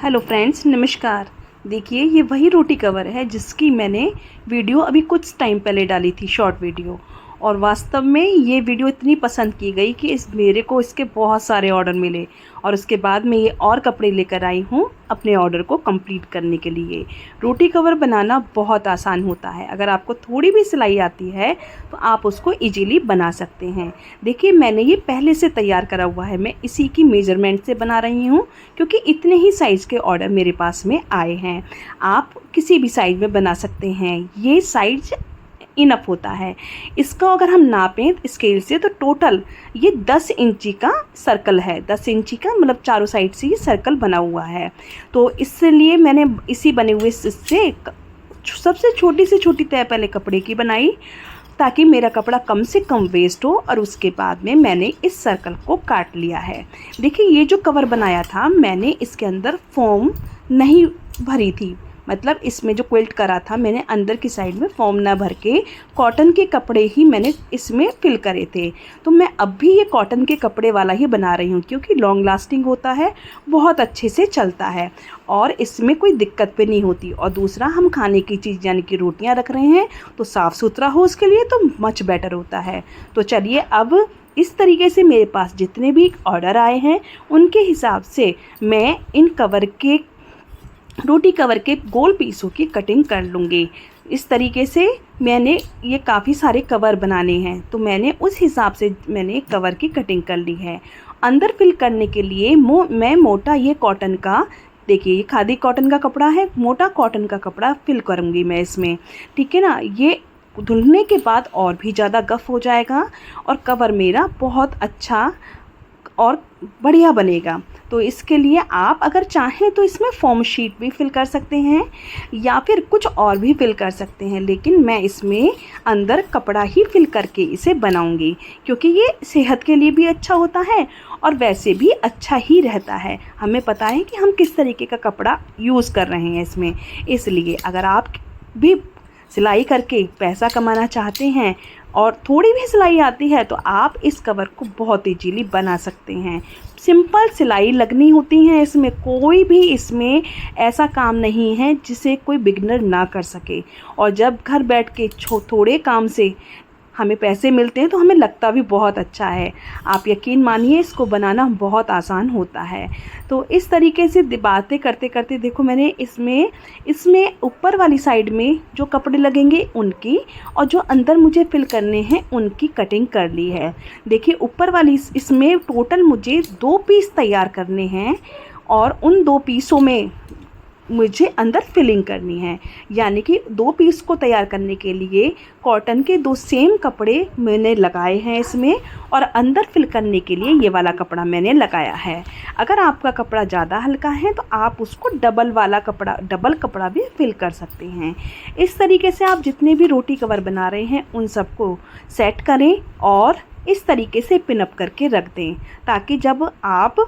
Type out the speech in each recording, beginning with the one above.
Hello friends, नमस्कार। देखिए, ये वही रोटी कवर है जिसकी मैंने वीडियो अभी कुछ टाइम पहले डाली थी, शॉर्ट वीडियो। और वास्तव में ये वीडियो इतनी पसंद की गई कि मेरे को इसके बहुत सारे ऑर्डर मिले और उसके बाद मैं ये और कपड़े लेकर आई हूँ अपने ऑर्डर को कंप्लीट करने के लिए। रोटी कवर बनाना बहुत आसान होता है। अगर आपको थोड़ी भी सिलाई आती है तो आप उसको इजीली बना सकते हैं। देखिए, मैंने ये पहले से तैयार करा हुआ है। मैं इसी की मेजरमेंट से बना रही हूँ क्योंकि इतने ही साइज़ के ऑर्डर मेरे पास में आए हैं। आप किसी भी साइज़ में बना सकते हैं, ये साइज़ इनफ होता है। इसको अगर हम नापें स्केल से तो टोटल ये 10 इंची का सर्कल है। 10 इंची का मतलब चारों साइड से ये सर्कल बना हुआ है। तो इसलिए मैंने इसी बने हुए इससे सबसे छोटी से छोटी तय पहले कपड़े की बनाई ताकि मेरा कपड़ा कम से कम वेस्ट हो, और उसके बाद में मैंने इस सर्कल को काट लिया है। देखिए, ये जो कवर बनाया था मैंने इसके अंदर फोम नहीं भरी थी, मतलब इसमें जो क्विल्ट करा था मैंने अंदर की साइड में फोम ना भर के कॉटन के कपड़े ही मैंने इसमें फिल करे थे। तो मैं अब भी ये कॉटन के कपड़े वाला ही बना रही हूँ क्योंकि लॉन्ग लास्टिंग होता है, बहुत अच्छे से चलता है और इसमें कोई दिक्कत भी नहीं होती। और दूसरा, हम खाने की चीज़ यानी कि रोटियाँ रख रहे हैं तो साफ़ सुथरा हो उसके लिए तो मच बेटर होता है। तो चलिए, अब इस तरीके से मेरे पास जितने भी ऑर्डर आए हैं उनके हिसाब से मैं इन रोटी कवर के गोल पीसों की कटिंग कर लूँगी। इस तरीके से मैंने ये काफ़ी सारे कवर बनाने हैं तो मैंने उस हिसाब से मैंने कवर की कटिंग कर ली है। अंदर फिल करने के लिए मैं मोटा ये कॉटन का, देखिए ये खादी कॉटन का कपड़ा है, मोटा कॉटन का कपड़ा फिल करूँगी मैं इसमें, ठीक है ना। ये धुलने के बाद और भी ज़्यादा गफ हो जाएगा और कवर मेरा बहुत अच्छा और बढ़िया बनेगा। तो इसके लिए आप अगर चाहें तो इसमें फोम शीट भी फिल कर सकते हैं या फिर कुछ और भी फिल कर सकते हैं, लेकिन मैं इसमें अंदर कपड़ा ही फिल करके इसे बनाऊंगी क्योंकि ये सेहत के लिए भी अच्छा होता है और वैसे भी अच्छा ही रहता है। हमें पता है कि हम किस तरीके का कपड़ा यूज़ कर रहे हैं इसमें। इसलिए अगर आप भी सिलाई करके पैसा कमाना चाहते हैं और थोड़ी भी सिलाई आती है तो आप इस कवर को बहुत इजीली बना सकते हैं। सिंपल सिलाई लगनी होती है इसमें, कोई भी इसमें ऐसा काम नहीं है जिसे कोई बिगिनर ना कर सके। और जब घर बैठ के थोड़े काम से हमें पैसे मिलते हैं तो हमें लगता भी बहुत अच्छा है। आप यकीन मानिए, इसको बनाना बहुत आसान होता है। तो इस तरीके से बातें करते करते देखो, मैंने इसमें ऊपर वाली साइड में जो कपड़े लगेंगे उनकी और जो अंदर मुझे फिल करने हैं उनकी कटिंग कर ली है। देखिए, ऊपर वाली इसमें टोटल मुझे 2 पीस तैयार करने हैं और उन 2 पीसों में मुझे अंदर फिलिंग करनी है। यानी कि 2 पीस को तैयार करने के लिए कॉटन के 2 सेम कपड़े मैंने लगाए हैं इसमें, और अंदर फिल करने के लिए ये वाला कपड़ा मैंने लगाया है। अगर आपका कपड़ा ज़्यादा हल्का है तो आप उसको डबल कपड़ा भी फिल कर सकते हैं। इस तरीके से आप जितने भी रोटी कवर बना रहे हैं उन सबको सेट करें और इस तरीके से पिन अप करके रख दें ताकि जब आप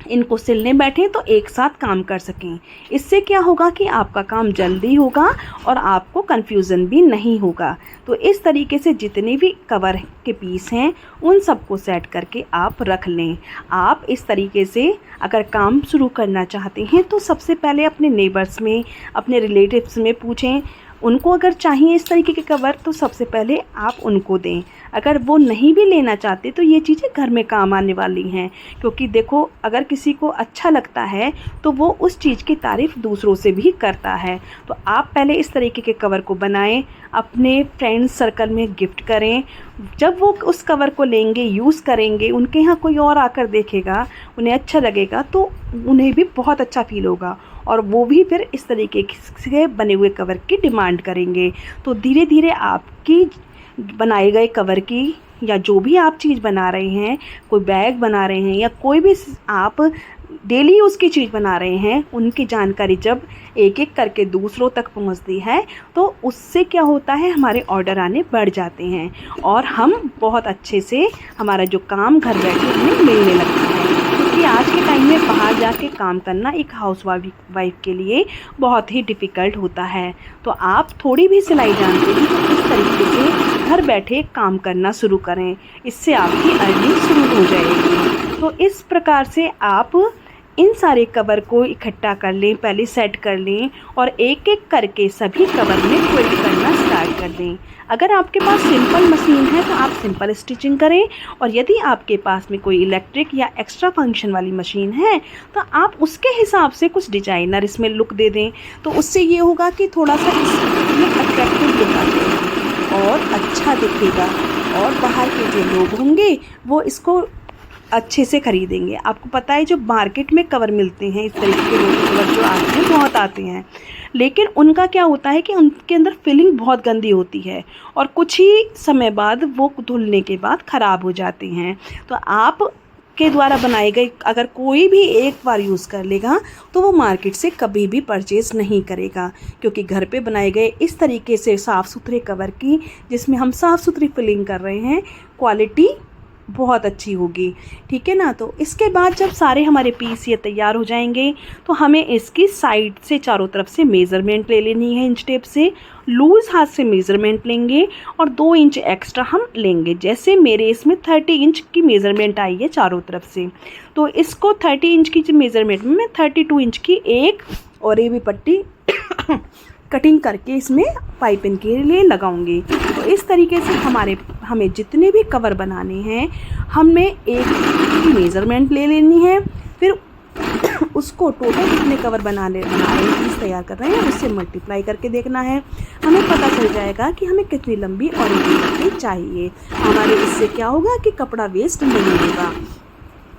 इनको सिलने बैठें तो एक साथ काम कर सकें। इससे क्या होगा कि आपका काम जल्दी होगा और आपको कन्फ्यूज़न भी नहीं होगा। तो इस तरीके से जितने भी कवर के पीस हैं उन सबको सेट करके आप रख लें। आप इस तरीके से अगर काम शुरू करना चाहते हैं तो सबसे पहले अपने नेबर्स में, अपने रिलेटिव्स में पूछें। उनको अगर चाहिए इस तरीके के कवर तो सबसे पहले आप उनको दें। अगर वो नहीं भी लेना चाहते तो ये चीज़ें घर में काम आने वाली हैं, क्योंकि देखो, अगर किसी को अच्छा लगता है तो वो उस चीज़ की तारीफ़ दूसरों से भी करता है। तो आप पहले इस तरीके के कवर को बनाएं, अपने फ्रेंड्स सर्कल में गिफ्ट करें। जब वो उस कवर को लेंगे, यूज़ करेंगे, उनके यहाँ कोई और आकर देखेगा, उन्हें अच्छा लगेगा तो उन्हें भी बहुत अच्छा फील होगा और वो भी फिर इस तरीके से बने हुए कवर की डिमांड करेंगे। तो धीरे धीरे आपकी बनाए गए कवर की या जो भी आप चीज़ बना रहे हैं, कोई बैग बना रहे हैं या कोई भी आप डेली उसकी चीज़ बना रहे हैं, उनकी जानकारी जब एक एक करके दूसरों तक पहुंचती है तो उससे क्या होता है, हमारे ऑर्डर आने बढ़ जाते हैं और हम बहुत अच्छे से हमारा जो काम घर बैठे हमें मिलने लगता है। क्योंकि आज के टाइम में बाहर जाके काम करना एक हाउस वाइफ के लिए बहुत ही डिफ़िकल्ट होता है। तो आप थोड़ी भी सिलाई जानते हैं तो इस तरीके से घर बैठे काम करना शुरू करें, इससे आपकी अर्निंग शुरू हो जाएगी। तो इस प्रकार से आप इन सारे कवर को इकट्ठा कर लें, पहले सेट कर लें और एक एक करके सभी कवर में क्विल्ट करना स्टार्ट कर दें। अगर आपके पास सिंपल मशीन है तो आप सिंपल स्टिचिंग करें, और यदि आपके पास में कोई इलेक्ट्रिक या एक्स्ट्रा फंक्शन वाली मशीन है तो आप उसके हिसाब से कुछ डिजाइनर इसमें लुक दे दें। तो उससे ये होगा कि थोड़ा सा इसमें अट्रैक्टिव लुक आएगा और अच्छा दिखेगा, और बाहर के जो लोग होंगे वो इसको अच्छे से खरीदेंगे। आपको पता है जो मार्केट में कवर मिलते हैं इस तरीके के रोटी कवर जो आते हैं, बहुत आते हैं, लेकिन उनका क्या होता है कि उनके अंदर फिलिंग बहुत गंदी होती है और कुछ ही समय बाद वो धुलने के बाद ख़राब हो जाते हैं। तो आप के द्वारा बनाए गए अगर कोई भी एक बार यूज़ कर लेगा तो वो मार्केट से कभी भी परचेज़ नहीं करेगा, क्योंकि घर पे बनाए गए इस तरीके से साफ़ सुथरे कवर की, जिसमें हम साफ़ सुथरी फिलिंग कर रहे हैं, क्वालिटी बहुत अच्छी होगी। ठीक है ना। तो इसके बाद जब सारे हमारे पीस ये तैयार हो जाएंगे तो हमें इसकी साइड से चारों तरफ से मेज़रमेंट ले लेनी है। इंच टेप से लूज़ हाथ से मेज़रमेंट लेंगे और 2 इंच एक्स्ट्रा हम लेंगे। जैसे मेरे इसमें 30 इंच की मेज़रमेंट आई है चारों तरफ से, तो इसको 30 इंच की मेज़रमेंट में मैं 32 इंच की एक और ये भी पट्टी कटिंग करके इसमें पाइपिंग के लिए लगाऊंगी। तो इस तरीके से हमें जितने भी कवर बनाने हैं हमें एक की मेज़रमेंट ले लेनी है, फिर उसको टोटल कितने कवर बना रहे हैं पीस तैयार कर रहे हैं उससे मल्टीप्लाई करके देखना है। हमें पता चल जाएगा कि हमें कितनी लंबी और मोटी चाहिए। हमारे इससे क्या होगा कि कपड़ा वेस्ट नहीं होगा।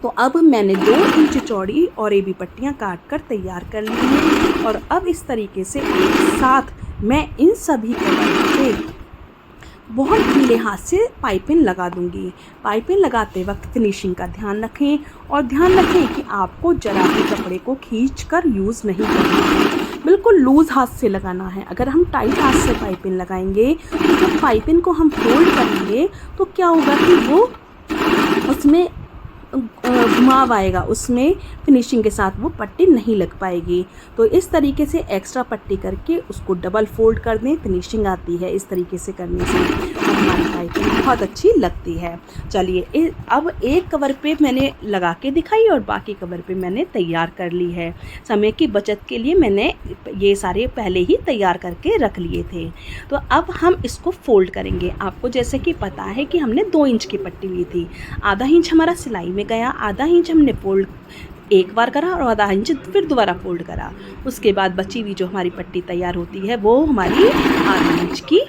तो अब मैंने 2 इंच चौड़ी और ये भी पट्टियाँ काट कर तैयार कर ली हैं, और अब इस तरीके से एक साथ मैं इन सभी कवर पे बहुत ढीले हाथ से पाइपिंग लगा दूंगी। पाइपिंग लगाते वक्त फिनिशिंग का ध्यान रखें, और ध्यान रखें कि आपको जरा भी कपड़े को खींचकर यूज़ नहीं करना है, बिल्कुल लूज़ हाथ से लगाना है। अगर हम टाइट हाथ से पाइपिंग लगाएंगे तो जब पाइपिंग को हम फोल्ड करेंगे तो क्या होगा कि वो उसमें घुमाव आएगा, उसमें फिनिशिंग के साथ वो पट्टी नहीं लग पाएगी। तो इस तरीके से एक्स्ट्रा पट्टी करके उसको डबल फोल्ड कर दें, फिनिशिंग आती है इस तरीके से करने से, हमारी पाइपिंग बहुत अच्छी लगती है। चलिए अब एक कवर पे मैंने लगा के दिखाई और बाकी कवर पे मैंने तैयार कर ली है। समय की बचत के लिए मैंने ये सारे पहले ही तैयार करके रख लिए थे। तो अब हम इसको फोल्ड करेंगे। आपको जैसे कि पता है कि हमने 2 इंच की पट्टी ली थी, आधा इंच हमारा सिलाई में गया, आधा इंच हमने फोल्ड एक बार करा और आधा इंच फिर दोबारा फोल्ड करा। उसके बाद बची हुई जो हमारी पट्टी तैयार होती है वो हमारी आधा इंच की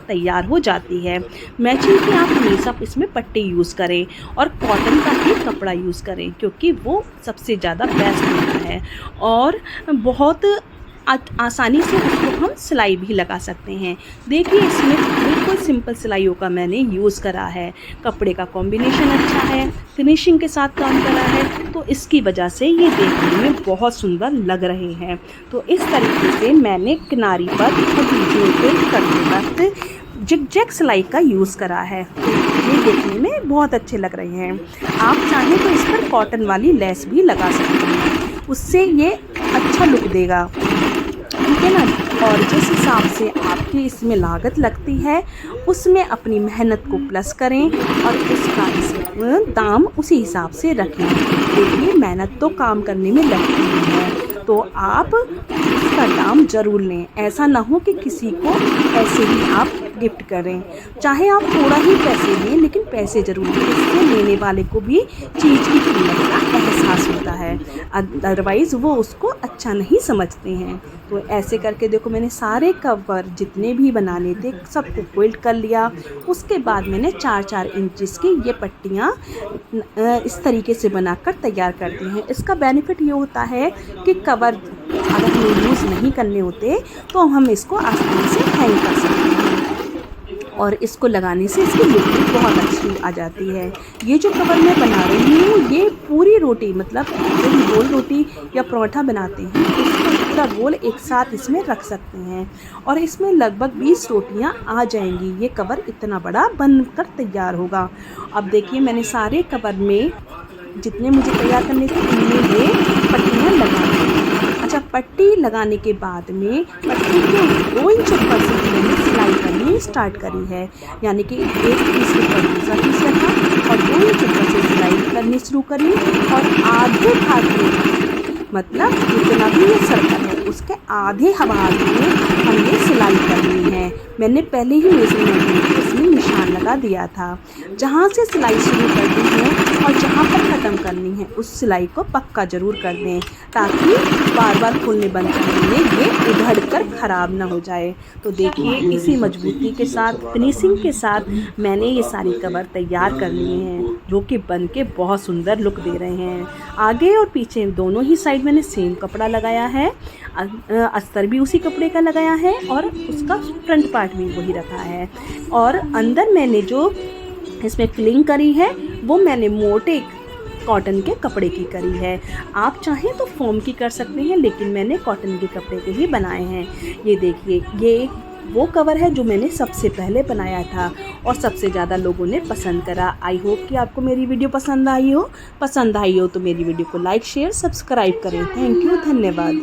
तैयार हो जाती है। मैचिंग की आप हमेशा इसमें पट्टी यूज़ करें और कॉटन का ही कपड़ा यूज़ करें, क्योंकि वो सबसे ज़्यादा बेस्ट होता है और बहुत आसानी से उसको हम सिलाई भी लगा सकते हैं। देखिए इसमें बिल्कुल सिंपल सिलाइयों का मैंने यूज़ करा है, कपड़े का कॉम्बिनेशन अच्छा है, फिनिशिंग के साथ काम करा है, तो इसकी वजह से ये देखने में बहुत सुंदर लग रहे हैं। तो इस तरीके से मैंने किनारी पर बीच में करते वक्त जिग-जैग सिलाई का यूज़ करा है, तो ये देखने में बहुत अच्छे लग रहे हैं। आप चाहें तो इस पर कॉटन वाली लेस भी लगा सकते हैं, उससे ये अच्छा लुक देगा। ठीक है ना। और जिस हिसाब से आपकी इसमें लागत लगती है उसमें अपनी मेहनत को प्लस करें और उसका दाम उसी हिसाब से रखें। देखिए मेहनत तो काम करने में लगती है, तो आप इसका दाम ज़रूर लें। ऐसा ना हो कि किसी को ऐसे ही आप गिफ्ट करें, चाहे आप थोड़ा ही पैसे लें लेकिन पैसे ज़रूर लें, इससे लेने वाले को भी चीज़ की कीमत का एहसास होता है, अदरवाइज़ वो उसको अच्छा नहीं समझते हैं। तो ऐसे करके देखो मैंने सारे कवर जितने भी बनाने थे सबको फोल्ड कर लिया। उसके बाद मैंने 4-4 इंचेस की ये पट्टियाँ इस तरीके से बनाकर तैयार करती हैं। इसका बेनिफिट ये होता है कि कवर अगर हमें यूज़ नहीं करने होते तो हम इसको आसानी से हैंग कर सकते हैं और इसको लगाने से इसकी लुक भी बहुत अच्छी आ जाती है। ये जो कवर मैं बना रही हूँ ये पूरी रोटी, मतलब जो हम गोल रोटी या पराठा बनाते हैं उसको पूरा गोल एक साथ इसमें रख सकते हैं और इसमें लगभग 20 रोटियाँ आ जाएंगी। ये कवर इतना बड़ा बनकर तैयार होगा। अब देखिए मैंने सारे कवर में जितने मुझे तैयार करने थे उनमें ये पट्टियाँ लगा दी। अच्छा, पट्टी लगाने के बाद में पट्टी के 2 इंच ऊपर से मैंने सिलाई करनी स्टार्ट करी है, यानी कि एक पीस के ऊपर दूसरा पीस रखा और 2 इंच ऊपर से सिलाई करनी शुरू करी और आधे भाग में मतलब जितना भी ये सर्कल है उसके आधे भाग में हमने सिलाई करनी है। मैंने पहले ही मेजरमेंट इसमें निशान लगा दिया था। जहाँ से सिलाई शुरू करनी है और जहाँ पर ख़त्म करनी है उस सिलाई को पक्का ज़रूर कर दें, ताकि बार बार खोलने बंद करने में ये उधड़ कर ख़राब ना हो जाए। तो देखिए इसी मजबूती के साथ, फिनिशिंग के साथ मैंने ये सारी कवर तैयार कर लिए हैं, जो कि बन के बहुत सुंदर लुक दे रहे हैं। आगे और पीछे दोनों ही साइड मैंने सेम कपड़ा लगाया है, अस्तर भी उसी कपड़े का लगाया है और उसका फ्रंट पार्ट भी वही रखा है। और अंदर मैंने जो इसमें फिलिंग करी है वो मैंने मोटे कॉटन के कपड़े की करी है। आप चाहें तो फोम की कर सकते हैं, लेकिन मैंने कॉटन के कपड़े के ही बनाए हैं। ये देखिए, ये वो कवर है जो मैंने सबसे पहले बनाया था और सबसे ज़्यादा लोगों ने पसंद करा। आई होप कि आपको मेरी वीडियो पसंद आई हो तो मेरी वीडियो को लाइक, शेयर, सब्सक्राइब करें। थैंक यू, धन्यवाद।